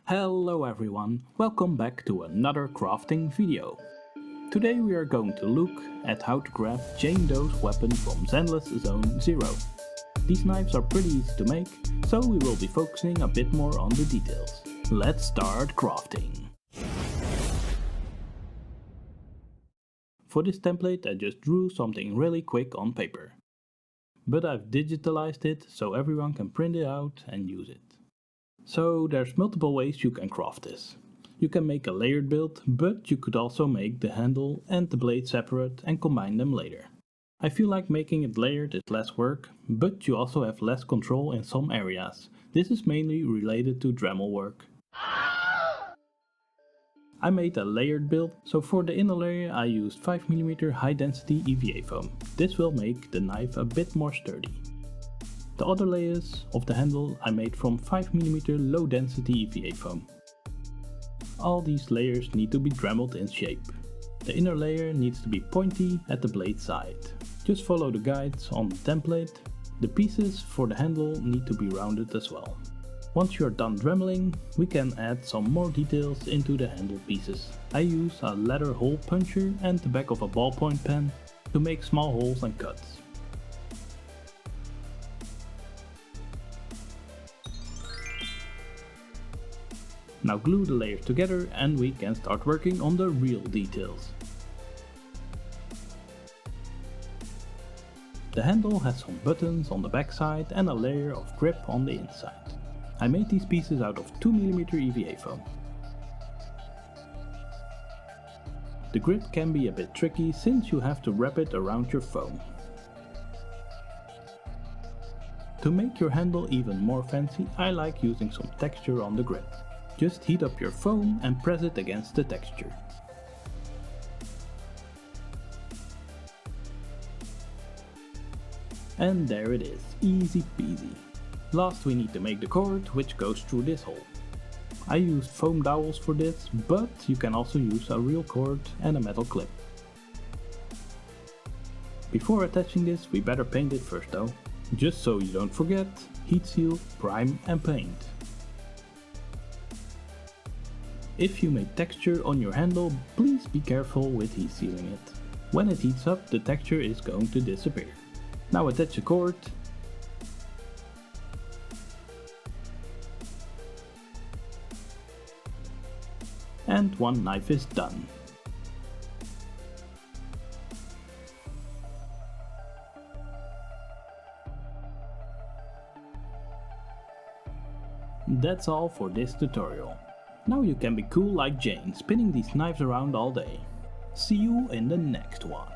Hello everyone, welcome back to another crafting video. Today we are going to look at how to craft Jane Doe's weapon from Zenless Zone Zero. These knives are pretty easy to make, so we will be focusing a bit more on the details. Let's start crafting. For this template I just drew something really quick on paper. But I've digitalized it so everyone can print it out and use it. So there's multiple ways you can craft this. You can make a layered build, but you could also make the handle and the blade separate and combine them later. I feel like making it layered is less work, but you also have less control in some areas. This is mainly related to Dremel work. I made a layered build, so for the inner layer I used 5mm high density EVA foam. This will make the knife a bit more sturdy. The other layers of the handle I made from 5mm low density EVA foam. All these layers need to be dremeled in shape. The inner layer needs to be pointy at the blade side. Just follow the guides on the template. The pieces for the handle need to be rounded as well. Once you are done dremeling, we can add some more details into the handle pieces. I use a leather hole puncher and the back of a ballpoint pen to make small holes and cuts. Now glue the layers together and we can start working on the real details. The handle has some buttons on the back side and a layer of grip on the inside. I made these pieces out of 2mm EVA foam. The grip can be a bit tricky since you have to wrap it around your foam. To make your handle even more fancy, I like using some texture on the grip. Just heat up your foam and press it against the texture. And there it is, easy peasy. Last we need to make the cord which goes through this hole. I used foam dowels for this, but you can also use a real cord and a metal clip. Before attaching this we better paint it first though. Just so you don't forget, heat seal, prime and paint. If you make texture on your handle, please be careful with heat sealing it. When it heats up, the texture is going to disappear. Now attach a cord. And one knife is done. That's all for this tutorial. Now you can be cool like Jane, spinning these knives around all day. See you in the next one.